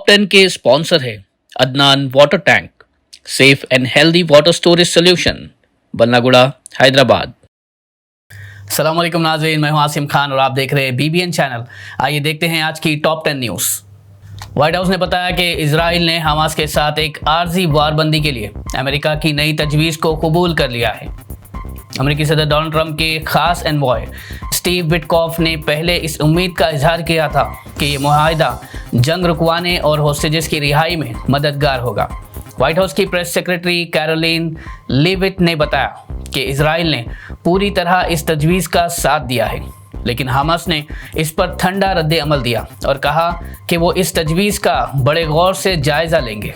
Top 10 के sponsor है Adnan water tank, safe and healthy water storage solution, Ballaguda, Hyderabad. अस्सलाम वालेकुम नाज़रीन, मैं हूं आसिम खान और आप देख रहे हैं BBN चैनल। आइए देखते हैं आज की टॉप 10 न्यूज़। व्हाइट हाउस ने बताया कि इजराइल ने हमास के साथ एक आर्जी वारबंदी के लिए अमेरिका की नई तजवीज़ को कबूल कर लिया है। अमेरिकी सदर डोनाल्ड ट्रंप के खास एनवॉय स्टीव विटकॉफ ने पहले इस उम्मीद का इजहार किया था कि ये मुआहिदा जंग रुकवाने और होस्टेजेस की रिहाई में मददगार होगा। व्हाइट हाउस की प्रेस सेक्रेटरी कैरोलिन लीविट ने बताया कि इजराइल ने पूरी तरह इस तजवीज़ का साथ दिया है, लेकिन हमास ने इस पर ठंडा रद्द अमल दिया और कहा कि वो इस तजवीज़ का बड़े गौर से जायज़ा लेंगे।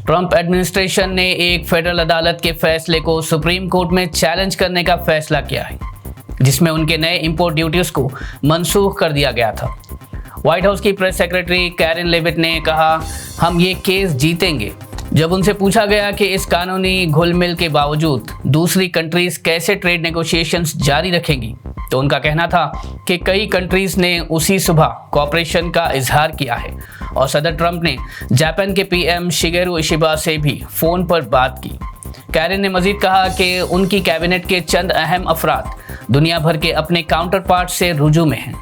ट्रंप एडमिनिस्ट्रेशन ने एक फेडरल अदालत के फैसले को सुप्रीम कोर्ट में चैलेंज करने का फैसला किया है, जिसमें उनके नए इंपोर्ट ड्यूटीज को मनसूख कर दिया गया था। व्हाइट हाउस की प्रेस सेक्रेटरी कैरन लेविट ने कहा, हम ये केस जीतेंगे। जब उनसे पूछा गया कि इस कानूनी घुलमिल के बावजूद दूसरी कंट्रीज कैसे ट्रेड नेगोशिएशंस जारी रखेंगी, तो उनका कहना था कि कई कंट्रीज ने उसी सुबह कॉपरेशन का इजहार किया है और सदर ट्रंप ने जापान के PM शिगेरू इशिबा से भी फ़ोन पर बात की। कैरन ने मजीद कहा कि उनकी कैबिनेट के चंद अहम अफराद दुनिया भर के अपने काउंटर पार्ट से रुजू में हैं।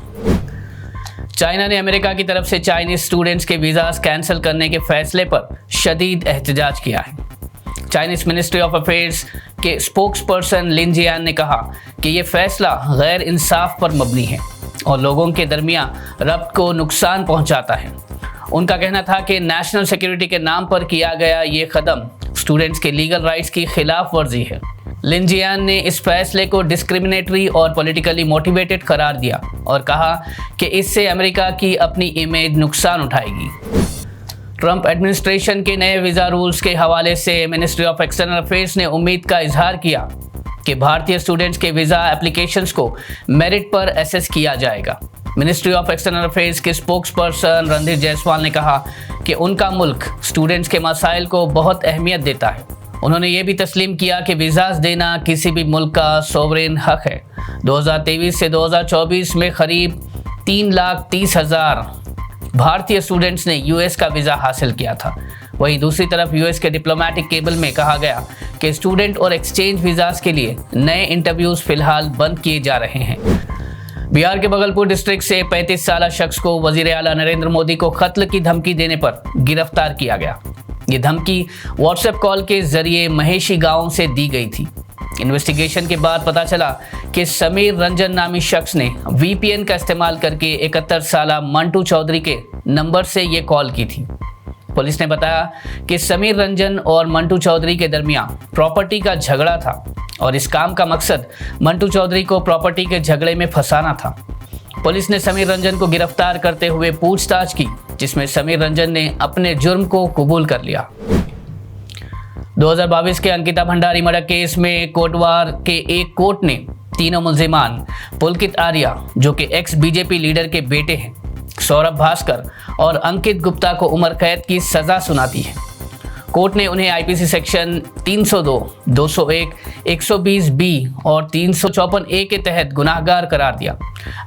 चाइना ने अमेरिका की तरफ से चाइनीज स्टूडेंट्स के वीज़ास कैंसिल करने के फैसले पर शदीद एहतजाज किया है। चाइनीज मिनिस्ट्री ऑफ अफेयर्स के स्पोक्सपर्सन लिन जियान ने कहा कि ये फैसला गैर इंसाफ पर मबनी है और लोगों के दरमियान रब्त को नुकसान पहुंचाता है। उनका कहना था कि नेशनल सिक्योरिटी के नाम पर किया गया ये कदम स्टूडेंट्स के लीगल राइट्स की खिलाफ वर्जी है। लिन जियान ने इस फैसले को डिस्क्रिमिनेटरी और पॉलिटिकली मोटिवेटेड करार दिया और कहा कि इससे अमेरिका की अपनी इमेज नुकसान उठाएगी। ट्रंप एडमिनिस्ट्रेशन के नए वीज़ा रूल्स के हवाले से मिनिस्ट्री ऑफ एक्सटर्नल अफेयर्स ने उम्मीद का इजहार किया कि भारतीय स्टूडेंट्स के वीज़ा एप्लीकेशंस को मेरिट पर एसेस किया जाएगा। मिनिस्ट्री ऑफ एक्सटर्नल अफेयर्स के स्पोक्सपर्सन रणधीर जायसवाल ने कहा कि उनका मुल्क स्टूडेंट्स के मसाइल को बहुत अहमियत देता है। उन्होंने ये भी तस्लीम किया कि वीज़ास देना किसी भी मुल्क का सोवरेन हक है। 2023 से 2024 में करीब 3,30,000 भारतीय स्टूडेंट्स ने US का वीज़ा हासिल किया था। वहीं दूसरी तरफ US के डिप्लोमेटिक केबल में कहा गया कि स्टूडेंट और एक्सचेंज वीज़ास के लिए नए इंटरव्यूज़ फिलहाल बंद किए जा रहे हैं। बिहार के बगलपुर डिस्ट्रिक्ट से 35 साल शख्स को वज़ीर आला नरेंद्र मोदी को कत्ल की धमकी देने पर गिरफ्तार किया गया। ये धमकी व्हाट्सएप कॉल के जरिए महेशी गांव से दी गई थी। इन्वेस्टिगेशन के बाद पता चला कि समीर रंजन नामी शख्स ने VPN का इस्तेमाल करके 71 साल मंटू चौधरी के नंबर से ये कॉल की थी। पुलिस ने बताया कि समीर रंजन और मंटू चौधरी के दरमियान प्रॉपर्टी का झगड़ा था और इस काम का मकसद मंटू चौधरी को प्रॉपर्टी के झगड़े में फंसाना था। पुलिस ने समीर रंजन को गिरफ्तार करते हुए पूछताछ की, जिसमें समीर रंजन ने अपने जुर्म को कबूल कर लिया। 2022 के अंकिता भंडारी मर्डर केस में कोटवार के एक कोर्ट ने तीनों मुल्जिमान पुलकित आर्या, जो कि एक्स BJP लीडर के बेटे हैं, सौरभ भास्कर और अंकित गुप्ता को उम्र कैद की सजा सुनाती है। कोर्ट ने उन्हें IPC सेक्शन 302, 201, 120B और 354A के तहत गुनाहगार करार दिया।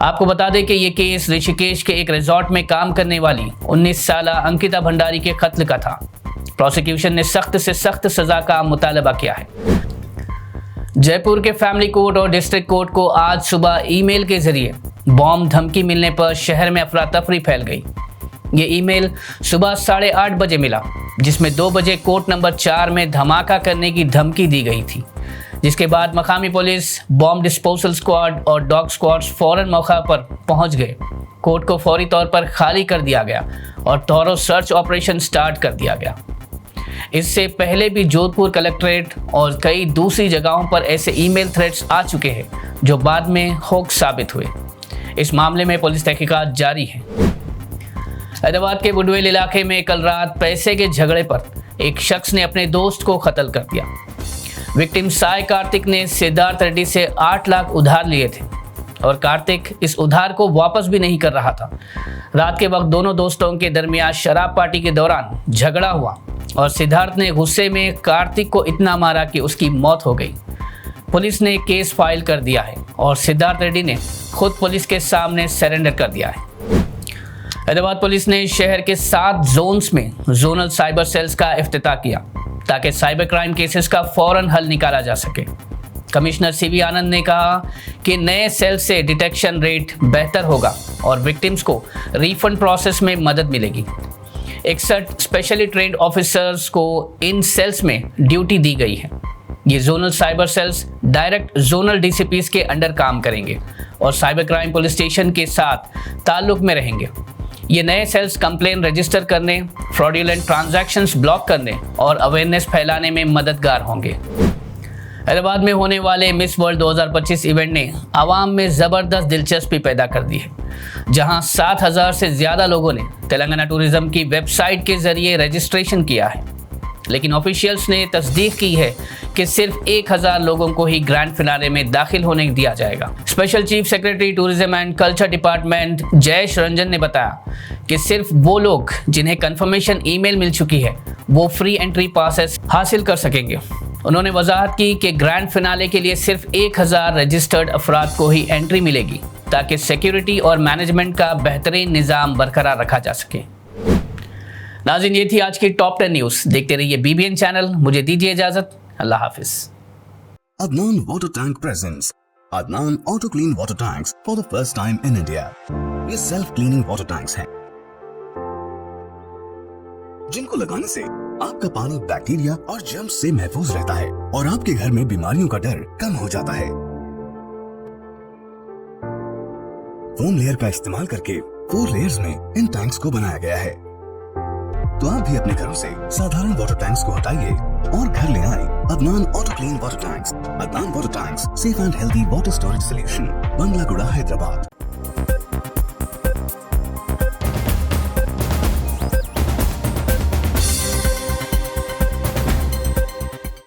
आपको बता दें कि ये केस ऋषिकेश के एक रिजॉर्ट में काम करने वाली 19 साल अंकिता भंडारी के कत्ल का था। प्रोसिक्यूशन ने सख्त से सख्त सजा का मुतालबा किया है। जयपुर के फैमिली कोर्ट और डिस्ट्रिक्ट कोर्ट को आज सुबह ईमेल के जरिए बॉम्ब धमकी मिलने पर शहर में अफरा तफरी फैल गई। ये ईमेल सुबह 8:30 बजे मिला, जिसमें 2 बजे कोर्ट नंबर 4 में धमाका करने की धमकी दी गई थी, जिसके बाद मकामी पुलिस, बॉम्ब डिस्पोजल स्क्वाड और डॉग स्क्वाड्स फौरन मौका पर पहुंच गए। कोर्ट को फौरी तौर पर खाली कर दिया गया और थॉरो सर्च ऑपरेशन स्टार्ट कर दिया गया। इससे पहले भी जोधपुर कलेक्ट्रेट और कई दूसरी जगहों पर ऐसे ईमेल थ्रेड्स आ चुके हैं जो बाद में होक्स साबित हुए। इस मामले में पुलिस तहकीकात जारी है। हैदराबाद के बुडवेल इलाके में कल रात पैसे के झगड़े पर एक शख्स ने अपने दोस्त को कत्ल कर दिया। विक्टिम साई कार्तिक ने सिद्धार्थ रेड्डी से 8 लाख उधार लिए थे और कार्तिक इस उधार को वापस भी नहीं कर रहा था। रात के वक्त दोनों दोस्तों के दरमियान शराब पार्टी के दौरान झगड़ा हुआ और सिद्धार्थ ने गुस्से में कार्तिक को इतना मारा कि उसकी मौत हो गई। पुलिस ने केस फाइल कर दिया है और सिद्धार्थ रेड्डी ने खुद पुलिस के सामने सरेंडर कर दिया है। हैदराबाद पुलिस ने शहर के 7 जोन्स में जोनल साइबर सेल्स का इफ्तिताह किया ताकि साइबर क्राइम केसेस का फौरन हल निकाला जा सके। कमिश्नर सीवी आनंद ने कहा कि नए सेल से डिटेक्शन रेट बेहतर होगा और विक्टिम्स को रिफंड प्रोसेस में मदद मिलेगी। 61 स्पेशली ट्रेन्ड ऑफिसर्स को इन सेल्स में ड्यूटी दी गई है। ये zonal cyber cells direct zonal DCPs के अंडर काम करेंगे और साइबर क्राइम पुलिस स्टेशन के साथ ताल्लुक में रहेंगे। ये नए सेल्स कंप्लेन रजिस्टर करने, फ्रॉडुलेंट ट्रांजैक्शंस ब्लॉक करने और अवेयरनेस फैलाने में मददगार होंगे। हैदराबाद में होने वाले मिस वर्ल्ड 2025 इवेंट ने आवाम में ज़बरदस्त दिलचस्पी पैदा कर दी है, जहां 7,000 से ज़्यादा लोगों ने तेलंगाना टूरिज्म की वेबसाइट के जरिए रजिस्ट्रेशन किया है। लेकिन ऑफिशियल्स ने तस्दीक की है कि सिर्फ 1,000 लोगों को ही ग्रैंड फिनाले में दाखिल होने दिया जाएगा। Special chief secretary tourism and culture department Jayesh Ranjan ने बताया कि सिर्फ वो लोग जिन्हें कंफर्मेशन ईमेल मिल चुकी है वो फ्री एंट्री पासेस हासिल कर सकेंगे। उन्होंने वजाहत की कि ग्रैंड फिनाले के लिए सिर्फ 1,000 रजिस्टर्ड अफराद को ही एंट्री मिलेगी ताकि सिक्योरिटी और मैनेजमेंट का बेहतरीन निज़ाम बरकरार रखा जा सके। नाज़रीन, ये थी आज की टॉप 10 न्यूज़। देखते रहिए बीबीएन चैनल। मुझे दीजिए इजाजत। अल्लाह हाफिज। Adnan Water Tank presents Adnan Auto Clean Water Tanks for the first time in India. ये सेल्फ क्लीनिंग वाटर टैंक्स हैं जिनको लगाने से आपका पानी बैक्टीरिया और जर्म्स से महफूज रहता है और आपके घर में बीमारियों का डर कम हो जाता है। फोम लेयर का इस्तेमाल करके 4 लेयर्स में इन टैंक्स को बनाया गया है। तो आप भी अपने घरों से साधारण वाटर टैंक्स को हटाइए और घर ले आए Adnan auto clean water tanks. Adnan water tanks, safe and healthy water storage solution, Banglaguda, Hyderabad.